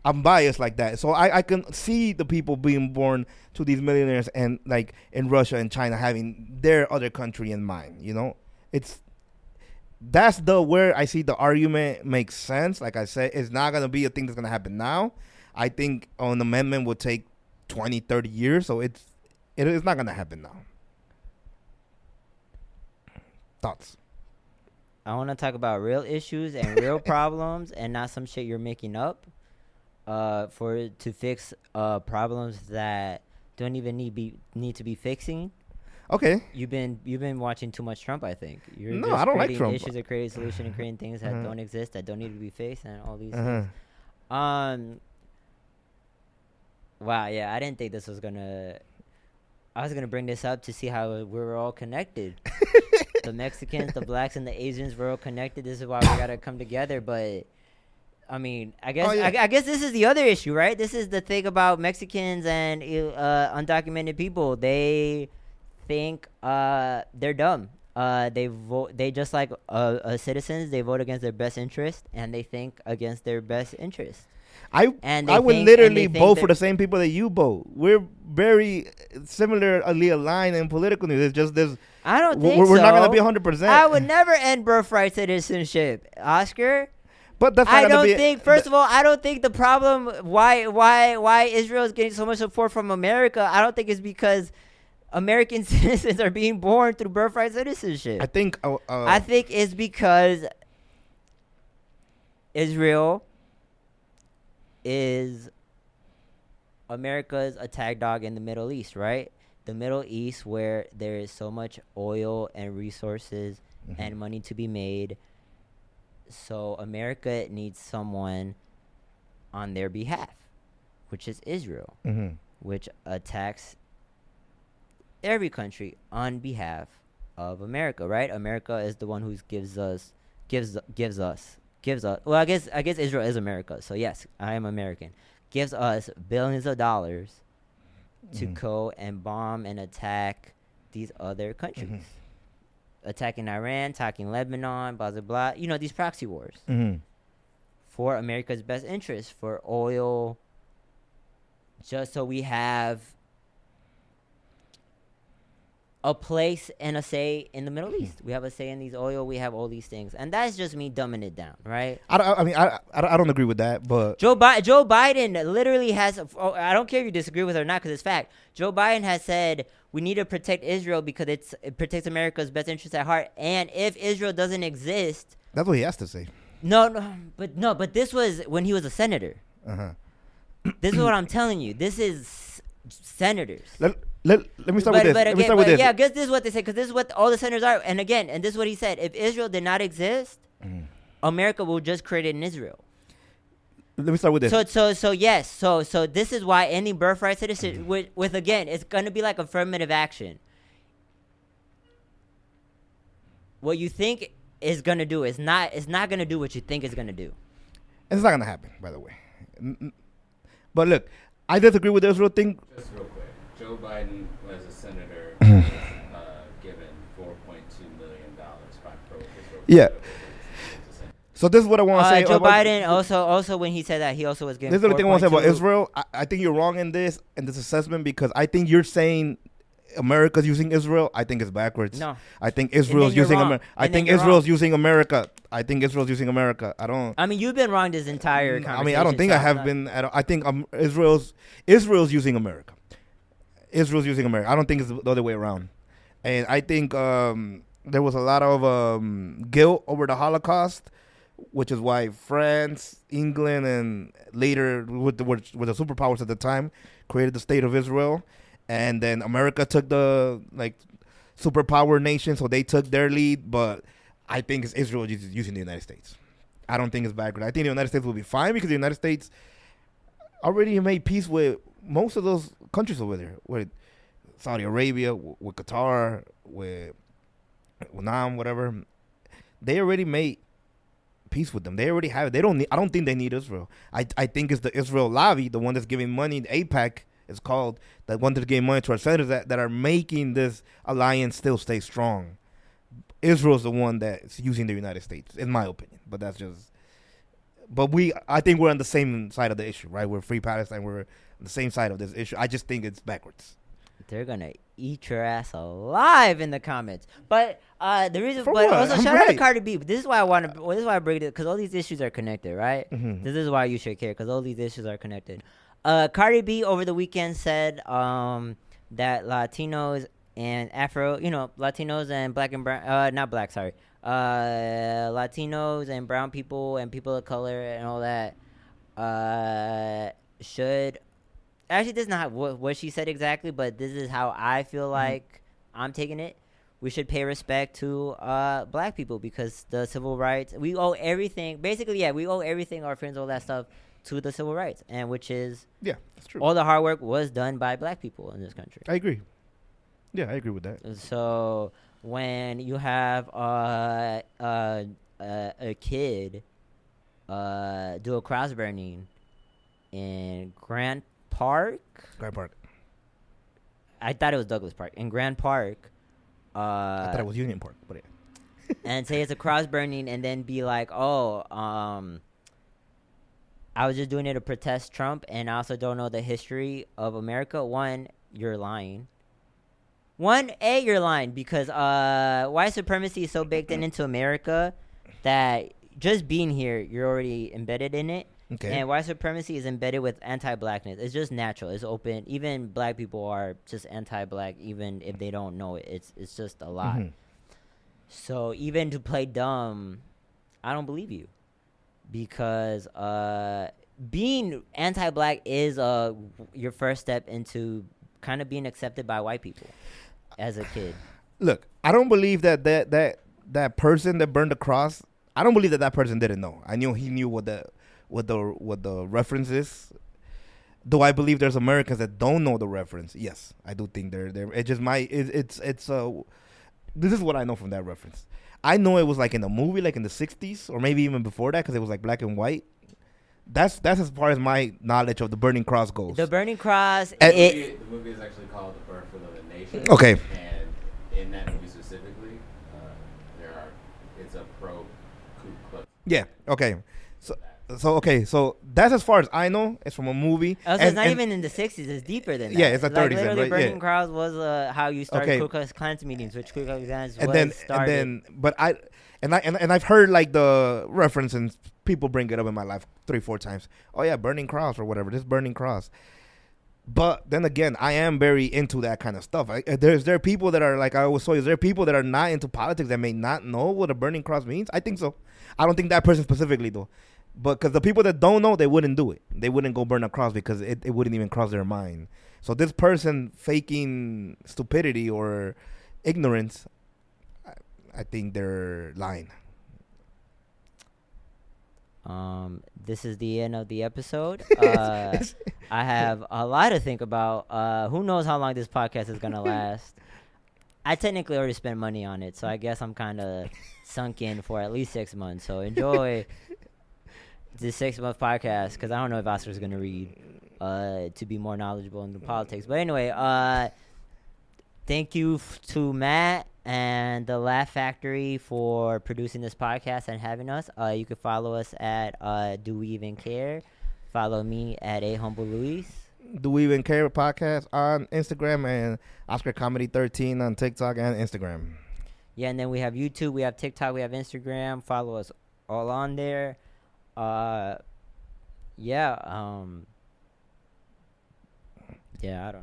I'm biased like that, so I can see the people being born to these millionaires and like in Russia and China having their other country in mind. You know, that's where I see the argument makes sense. Like I said, it's not gonna be a thing that's gonna happen now. I think an amendment would take 20, 30 years, so it is not gonna happen now. Thoughts? I want to talk about real issues and real problems, and not some shit you're making up to fix problems that don't even need to be fixing. Okay. You've been watching too much Trump, I think. I don't like Trump. Issues are creating solutions and creating things that don't exist, that don't need to be fixed, and all these things. Wow, yeah, I didn't think this was gonna. I was gonna bring this up to see how we're all connected. The Mexicans, the blacks, and the Asians, we're all connected. This is why we gotta come together. But I mean, I guess I guess this is the other issue, right? This is the thing about Mexicans and undocumented people. They think they're dumb. They vote. They just like citizens. They vote against their best interest, and they think against their best interest. I would literally vote for the same people that you vote. We're very similarly aligned in political news. It's just this. I don't think we're not going to be 100%. I would never end birthright citizenship, Oscar. But that's not I gonna don't be think. First of all, I don't think the problem why Israel is getting so much support from America. I don't think it's because American citizens are being born through birthright citizenship. I think I think it's because Israel is America's attack dog in the Middle East, right? The Middle East, where there is so much oil and resources and money to be made. So America needs someone on their behalf, which is Israel, which attacks every country on behalf of America, right? America is the one who gives us. Well, I guess Israel is America. So yes, I am American. Gives us billions of dollars to go and bomb and attack these other countries. Attacking Iran, attacking Lebanon, blah, blah, blah. You know, these proxy wars. For America's best interest, for oil, just so we have a place and a say in the Middle East. We have a say in these oil. We have all these things. And that's just me dumbing it down, right? I don't agree with that, but Joe Biden literally has, I don't care if you disagree with it or not because it's fact. Joe Biden has said we need to protect Israel because it protects America's best interest at heart. And if Israel doesn't exist. That's what he has to say. But this was when he was a senator. This is what I'm telling you. This is senators. Let me start with this. Let me start with this. Yeah, I guess this is what they say because this is what all the senators are. And again, this is what he said. If Israel did not exist, America will just create it in Israel. Let me start with this. So this is why any birthright citizen with again, it's gonna be like affirmative action. What you think is gonna do is not. It's not gonna do what you think it's gonna do. It's not gonna happen, by the way. But look, I disagree with the Israel thing. Just real quick, Joe Biden was a senator given $4.2 million by pro-Israel. Yeah. So this is what I want to say. Joe Biden also when he said that he also was given. This is the thing I want to say about Israel. I think you're wrong in this assessment because I think you're saying America's using Israel. I think it's backwards. No, I think Israel's using America. I think Israel's using America. I think Israel's using America. I don't. I mean, you've been wrong this entire conversation. I mean, I don't think I have been. I think Israel's using America. Israel's using America. I don't think it's the other way around. And I think there was a lot of guilt over the Holocaust, which is why France, England, and later with the superpowers at the time created the state of Israel. And then America took the superpower nation, so they took their lead. But I think it's Israel using the United States. I don't think it's backward. I think the United States will be fine because the United States already made peace with most of those countries over there, with Saudi Arabia, with Qatar, with Nam, whatever. They already made peace with them. They already have it. They don't need. I don't think they need Israel. I think it's the Israel lobby, the one that's giving money. The AIPAC is called, that one that's giving money to our senators that are making this alliance still stay strong. Israel's the one that's using the United States, in my opinion. But that's just. But I think we're on the same side of the issue, right? We're Free Palestine. We're on the same side of this issue. I just think it's backwards. They're gonna eat your ass alive in the comments. But the reason, For but what? also I'm shout out to right. Cardi B. But this is why I want to. This is why I bring it because all these issues are connected, right? This is why you should care because all these issues are connected. Cardi B over the weekend said that Latinos and Latinos and black and brown, not black, sorry, Latinos and brown people and people of color and all that should. Actually, this is not what she said exactly, but this is how I feel like I'm taking it. We should pay respect to black people because the civil rights, we owe everything. Basically, yeah, we owe everything, our friends, all that stuff, to the civil rights, and which is that's true. all the hard work was done by black people in this country. I agree. Yeah, I agree with that. So when you have a kid do a cross burning in Grant Park. I thought it was Douglas Park. In Grand Park. I thought it was Union Park, but yeah. And say it's a cross burning and then be like, I was just doing it to protest Trump and I also don't know the history of America. One, you're lying. You're lying because white supremacy is so baked into America that just being here, you're already embedded in it. Okay. And white supremacy is embedded with anti-blackness. It's just natural. It's open. Even black people are just anti-black, even if they don't know it. It's just a lot. Mhm. So even to play dumb, I don't believe you, because being anti-black is your first step into kind of being accepted by white people as a kid. Look, I don't believe that person that burned the cross. I don't believe that person didn't know. I knew he knew what the reference is. Though I believe there's Americans that don't know the reference. Yes, I do think they're. It just might. It's. This is what I know from that reference. I know it was like in a movie, like in the '60s, or maybe even before that, because it was like black and white. That's as far as my knowledge of the burning cross goes. The burning cross. The movie is actually called The Birthright of the Nation. Okay. And in that movie specifically, it's a pro Ku Klux. Yeah. Okay. So that's as far as I know. It's from a movie. Also, it's not even in the '60s. It's deeper than that. Yeah, it's the 30s. Literally, Right? burning Yeah. cross was how you started Ku Klux Klan's meetings, which Ku Klux Klan started. But I've heard like the reference, and people bring it up in my life 3-4 times. Oh yeah, burning cross or whatever. This burning cross. But then again, I am very into that kind of stuff. There are people that are like I always say. Is there people that are not into politics that may not know what a burning cross means? I think so. I don't think that person specifically though. But because the people that don't know, they wouldn't do it. They wouldn't go burn a cross because it wouldn't even cross their mind. So this person faking stupidity or ignorance, I think they're lying. This is the end of the episode. I have a lot to think about. Who knows how long this podcast is gonna last? I technically already spent money on it, so I guess I'm kind of sunk in for at least 6 months. So enjoy this 6-month podcast, because I don't know if Oscar's gonna read to be more knowledgeable in the politics. But anyway, thank you to Matt and the Laugh Factory for producing this podcast and having us. You can follow us at Do We Even Care? Follow me at A Humble Luis. Do We Even Care podcast on Instagram, and Oscar Comedy 13 on TikTok and Instagram. Yeah, and then we have YouTube, we have TikTok, we have Instagram. Follow us all on there. Yeah, I don't know.